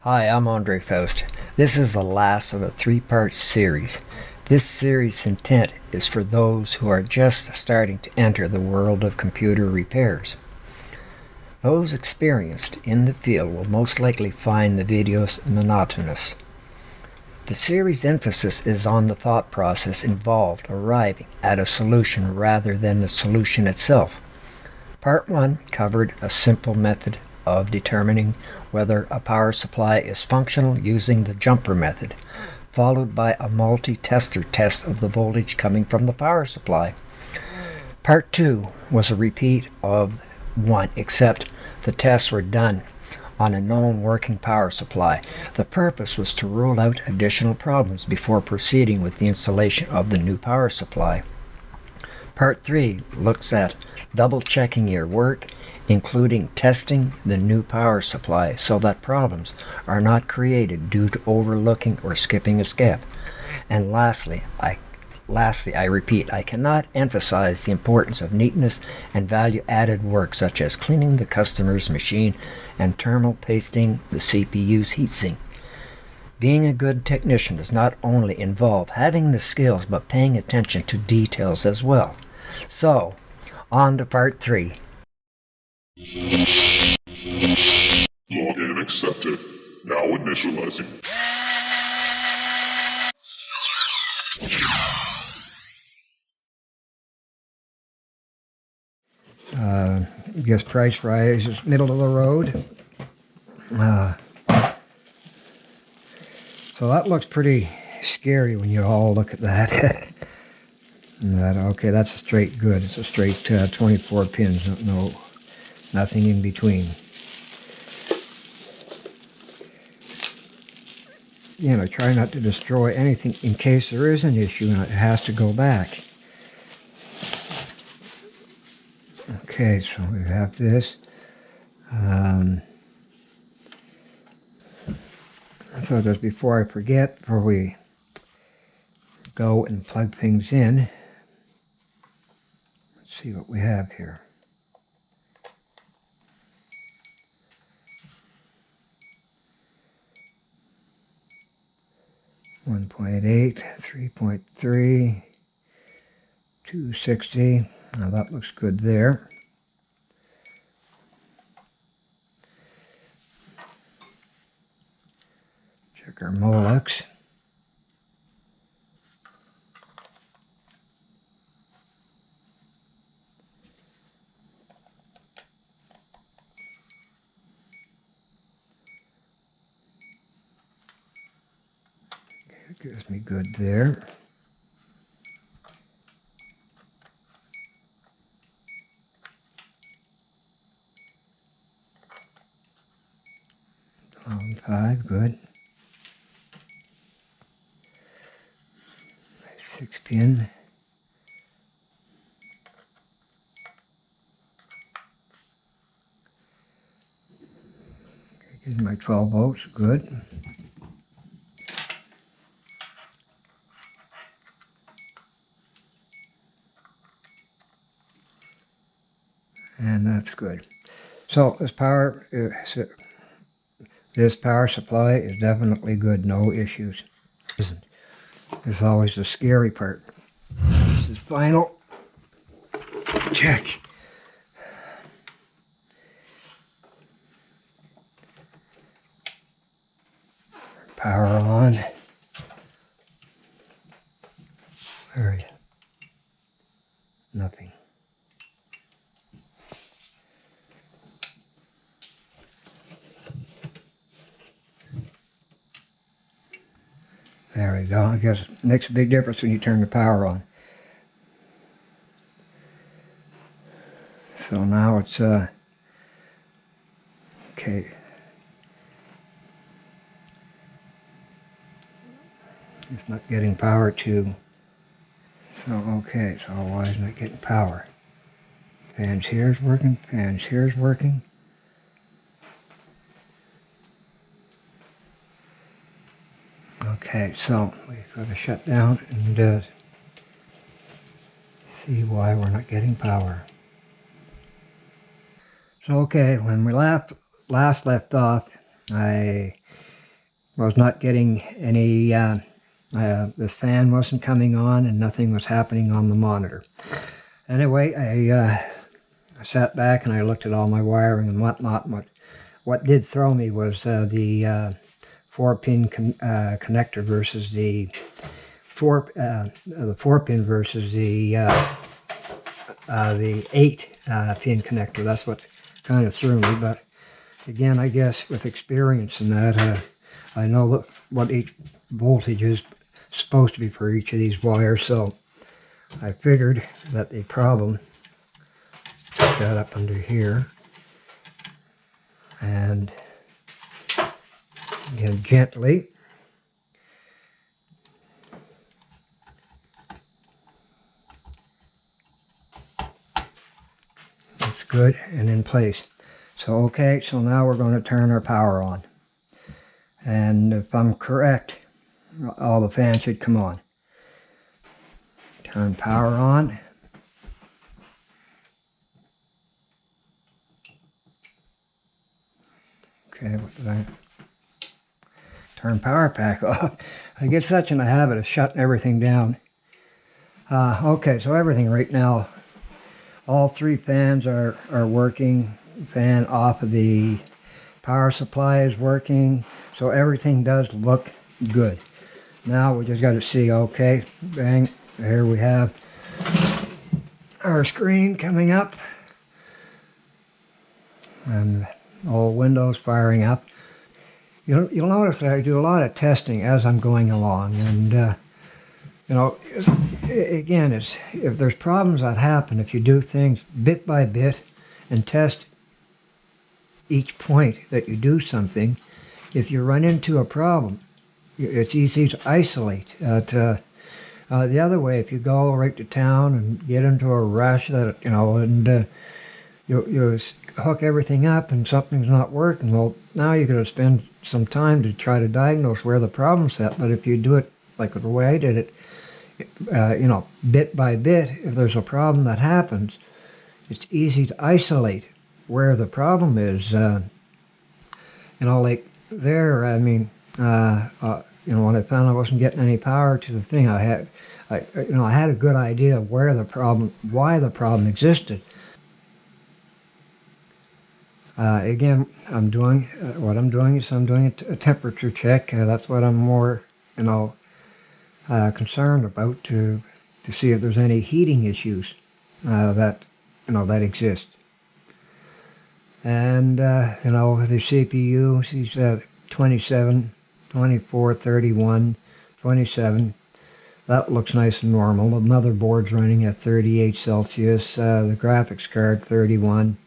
Hi, I'm Andre Faust. This is the last of a three-part series. This series' intent is for those who are just starting to enter the world of computer repairs. Those experienced in the field will most likely find the videos monotonous. The series' emphasis is on the thought process involved arriving at a solution rather than the solution itself. Part 1 covered a simple method of determining whether a power supply is functional using the jumper method, followed by a multi-tester test of the voltage coming from the power supply. Part 2 was a repeat of 1, except the tests were done on a known working power supply. The purpose was to rule out additional problems before proceeding with the installation of the new power supply. Part 3 looks at double-checking your work, including testing the new power supply so that problems are not created due to overlooking or skipping a step. And lastly, I repeat, I cannot emphasize the importance of neatness and value-added work such as cleaning the customer's machine and thermal pasting the CPU's heatsink. Being a good technician does not only involve having the skills but paying attention to details as well. So, on to part 3. Login accepted. Now initializing. I guess price rise is middle of the road. So that looks pretty scary when you all look at that. Okay, that's a straight good. It's a straight 24 pins. Nothing in between. Try not to destroy anything in case there is an issue and it has to go back. Okay, so we have this. So just before I forget, before we go and plug things in, let's see what we have here. .8, 3.3, 260. Now that looks good there. Check our Molex. It gives me good there. .5, good. 6 pin. Okay, gives my 12 volts, good. And that's good. So this power supply is definitely good, no issues. It's always the scary part. This is final check. Power on. Where are you? Nothing. There we go. I guess it makes a big difference when you turn the power on. So now it's okay. It's not getting power to. So okay, so why isn't it getting power? Fans here's working, fans here's working. Okay, so we've got to shut down and see why we're not getting power. So okay, when we last left off, I was not getting any, this fan wasn't coming on and nothing was happening on the monitor. Anyway, I sat back and I looked at all my wiring and whatnot. What did throw me was the 4-pin connector versus the 4-pin versus the 8-pin connector. That's what kind of threw me. But again, I guess with experience in that, I know what each voltage is supposed to be for each of these wires. So I figured that the problem, put that up under here, and again gently that's good and in place. So okay, so now we're going to turn our power on, and if I'm correct, all the fans should come on. Turn power on. Okay, what did I turn power pack off? I get such in a habit of shutting everything down. Okay, so everything right now, all 3 fans are working. Fan off of the power supply is working, so everything does look good. Now we just got to see, okay, bang, here we have our screen coming up and all windows firing up. You'll notice that I do a lot of testing as I'm going along, and you know, again, if there's problems that happen, if you do things bit by bit and test each point that you do something, if you run into a problem, it's easy to isolate. The other way, if you go right to town and get into a rush, that and you hook everything up and something's not working, well, now you're going to spend some time to try to diagnose where the problem's at. But if you do it like the way I did it, bit by bit, if there's a problem that happens, it's easy to isolate where the problem is. Like there, I mean, when I found I wasn't getting any power to the thing, I had a good idea of why the problem existed. Again, I'm doing a temperature check. That's what I'm more, concerned about, to see if there's any heating issues that exist. And the CPU, she's at 27, 24, 31, 27. That looks nice and normal. The motherboard's running at 38 Celsius, the graphics card 31,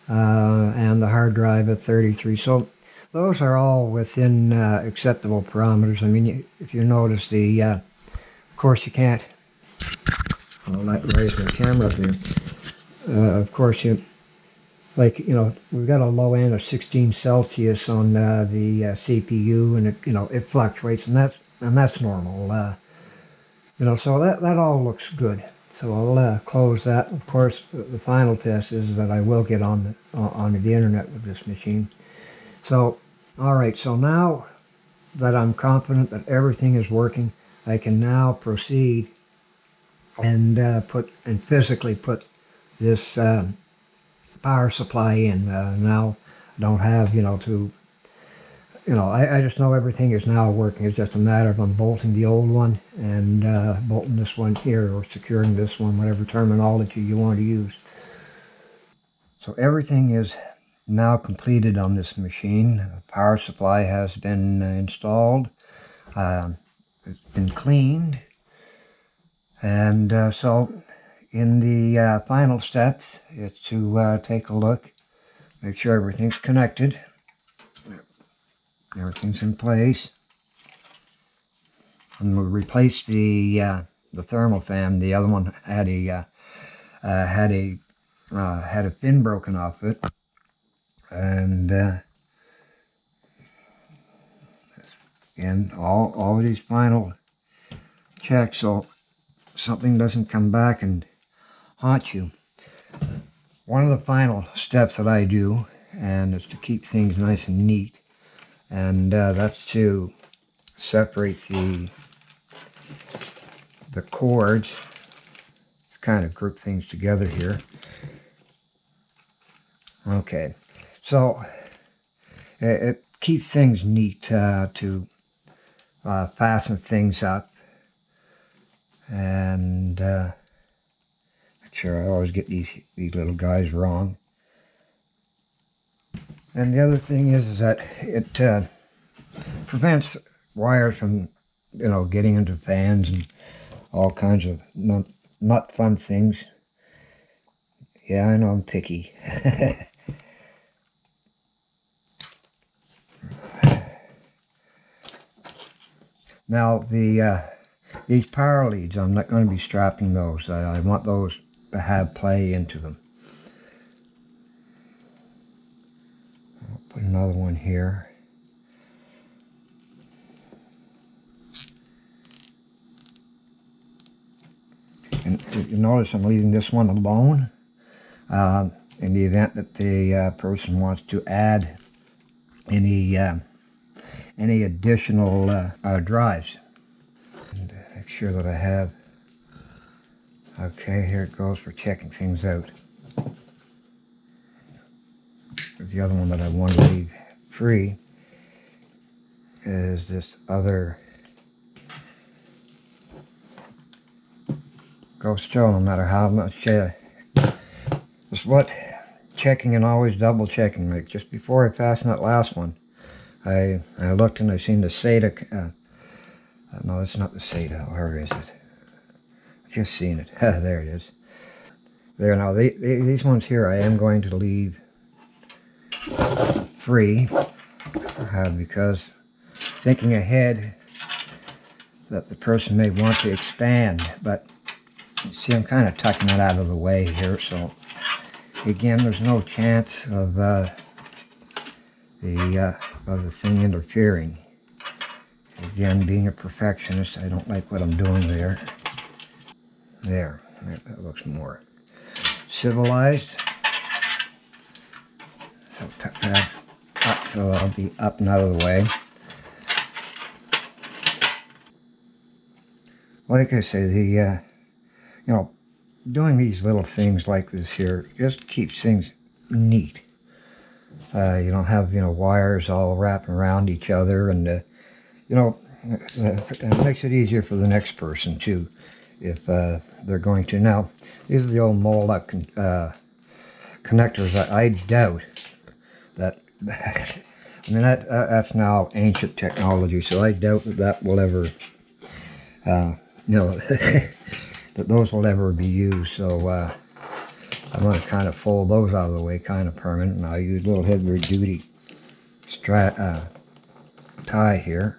and the hard drive at 33. So those are all within acceptable parameters. I mean, if you notice of course you can't, I'll raise the camera up here. Of course we've got a low end of 16 Celsius on the CPU, and it fluctuates, and that's normal. So that all looks good. So I'll close that. Of course, the final test is that I will get on the internet with this machine. So, all right. So now that I'm confident that everything is working, I can now proceed and physically put this power supply in. Now I don't have I just know everything is now working. It's just a matter of unbolting the old one and bolting this one here, or securing this one, whatever terminology you want to use. So everything is now completed on this machine. The power supply has been installed. It's been cleaned, and so in the final steps, it's to take a look, make sure everything's connected, everything's in place, and we'll replace the thermal fan. The other one had a fin broken off it, and again, all of these final checks, so something doesn't come back and haunt you. One of the final steps that I do, and it's to keep things nice and neat, and that's to separate the cords. Let's kind of group things together here. Okay, so it keeps things neat to fasten things up, and make sure I always get these little guys wrong. And the other thing is that it prevents wires from, getting into fans and all kinds of not fun things. Yeah, I know I'm picky. Now these power leads, I'm not going to be strapping those. I want those to have play into them. I'll put another one here. And you notice I'm leaving this one alone in the event that the person wants to add any additional drives. And make sure that I have. Okay, here it goes for checking things out. The other one that I want to leave free is this other. Goes still, no matter how much. It's what checking and always double checking. Like just before I fastened that last one, I looked and I seen the SATA. No, it's not the SATA. Where is it? I just seen it. There it is. There now. These ones here I am going to leave free because thinking ahead that the person may want to expand, but see, I'm kind of tucking it out of the way here, so again, there's no chance of the thing interfering. Again, being a perfectionist, I don't like what I'm doing there. There, that looks more civilized. So tuck that up so I'll be up and out of the way. Like I say, doing these little things like this here just keeps things neat. You don't have, wires all wrapping around each other, and, it makes it easier for the next person too, if they're going to. Now, these are the old mold-up connectors. I doubt that, I mean, that's now ancient technology, so I doubt that will ever, that those will ever be used. So I'm going to kind of fold those out of the way, kind of permanent, and I'll use a little heavier duty tie here.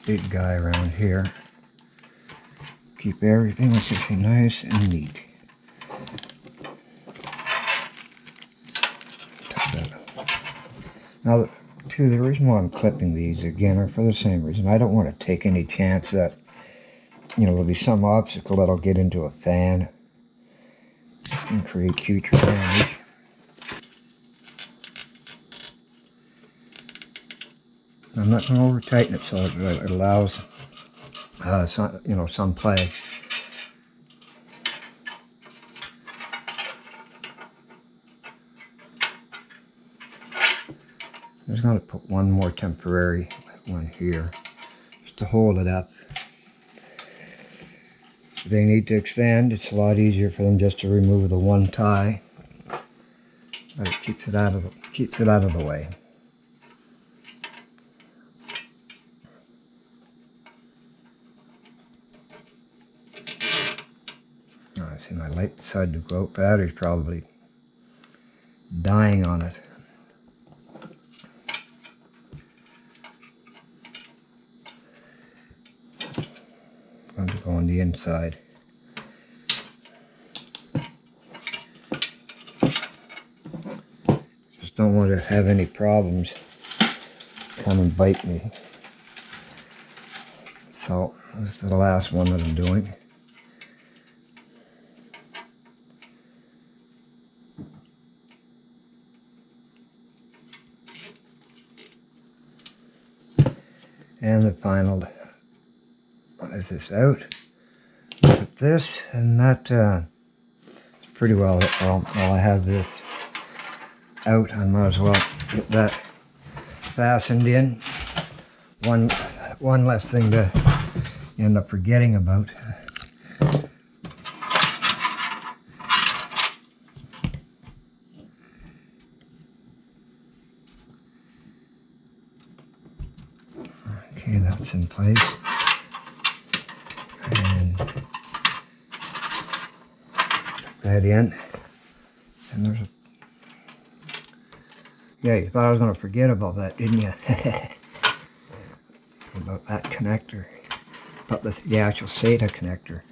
Big guy around here. Keep everything looking nice and neat. Now, too, the reason why I'm clipping these again are for the same reason. I don't want to take any chance that, there'll be some obstacle that'll get into a fan and create future damage. I'm not going to over tighten it so it allows some play. I'm just going to put one more temporary one here just to hold it up. If they need to expand, it's a lot easier for them just to remove the one tie, but it keeps it out of the way. I see my light decided to go out. Battery's probably dying on it. I'm going to go on the inside. Just don't want to have any problems come and bite me. So this is the last one that I'm doing. And the final, is this out? Put this and that, it's pretty well, while I have this out, I might as well get that fastened in. One less thing to end up forgetting about. Okay, that's in place. And put that in. And there's a... Yeah, you thought I was going to forget about that, didn't you? About that connector. About the actual SATA connector.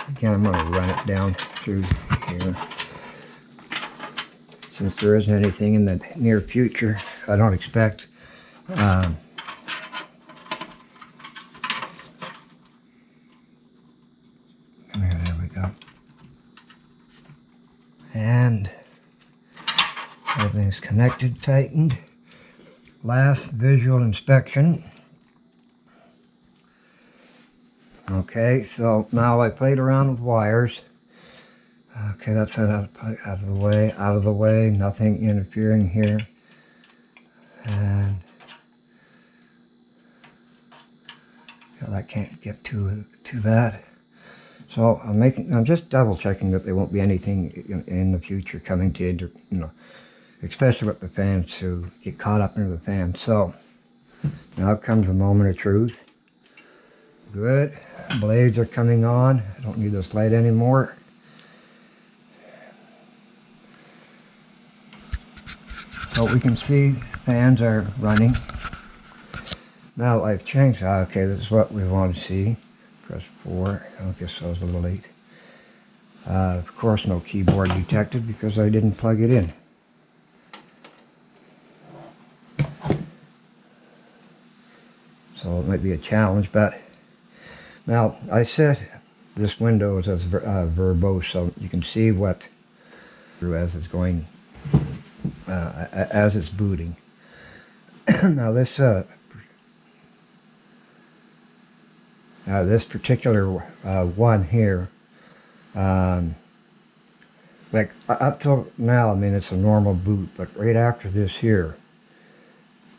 Again, I'm going to run it down through here. Since there isn't anything in the near future, I don't expect. There we go. And everything's connected, tightened. Last visual inspection. Okay, so now I played around with wires. Okay, that's out of the way, nothing interfering here. And I can't get to that. So I'm just double checking that there won't be anything in the future coming to, especially with the fans to get caught up into the fan. So now comes the moment of truth. Good, blades are coming on. I don't need this light anymore. So we can see fans are running. Now I've changed. Okay, this is what we want to see. Press 4. I guess I was a little late. Of course, no keyboard detected because I didn't plug it in. So it might be a challenge, but now I set this Windows as verbose so you can see what as it's going. As it's booting. Now this this particular one here, like up till now, I mean it's a normal boot, but right after this here,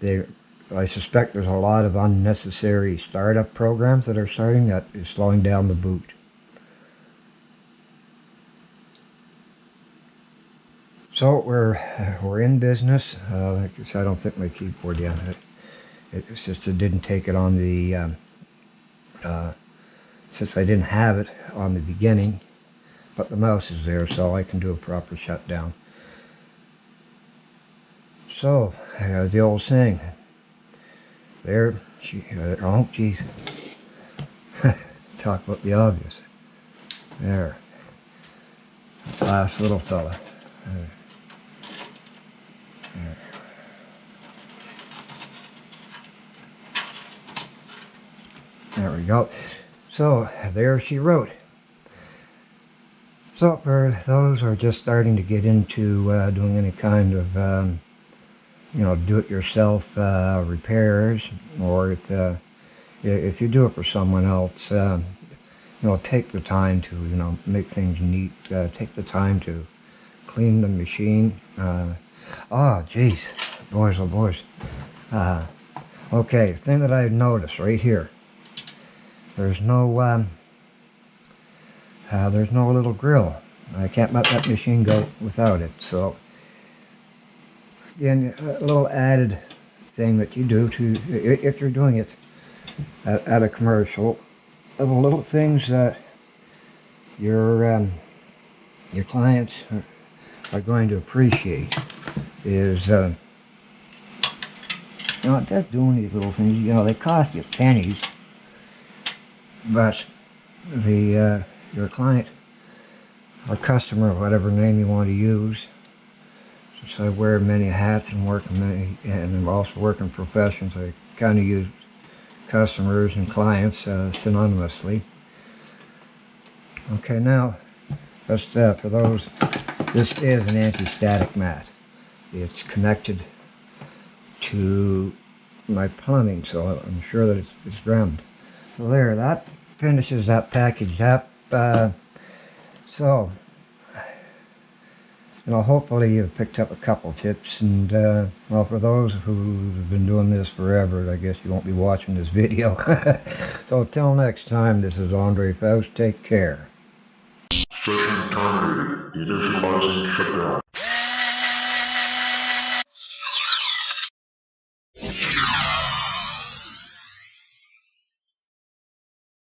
I suspect there's a lot of unnecessary startup programs that are starting that is slowing down the boot. So we're in business. Like I said, I don't think my keyboard yet. It's just it didn't take it on the since I didn't have it on the beginning, but the mouse is there, so I can do a proper shutdown. So the old saying. There, oh geez. Talk about the obvious. There. Last little fella. There. There we go. So there she wrote. So for those who are just starting to get into doing any kind of do-it-yourself repairs, or if you do it for someone else, take the time to make things neat. Take the time to clean the machine. Oh geez, boys, oh boys. Okay, thing that I noticed right here. There's no little grill. I can't let that machine go without it. So again, a little added thing that you do to, if you're doing it at a commercial, little things that your clients are going to appreciate is, just doing these little things. They cost you pennies, but your client or customer, whatever name you want to use. Since I wear many hats and work in many, and I'm also working professions, I kind of use customers and clients synonymously. Okay, now, just for those, this is an anti-static mat. It's connected to my plumbing, so I'm sure that it's grounded. So there, that finishes that package up. So, hopefully you've picked up a couple tips, and well, for those who've been doing this forever, I guess you won't be watching this video. So till next time, this is Andre Faust. Take care. Session terminated. Initializing shutdown.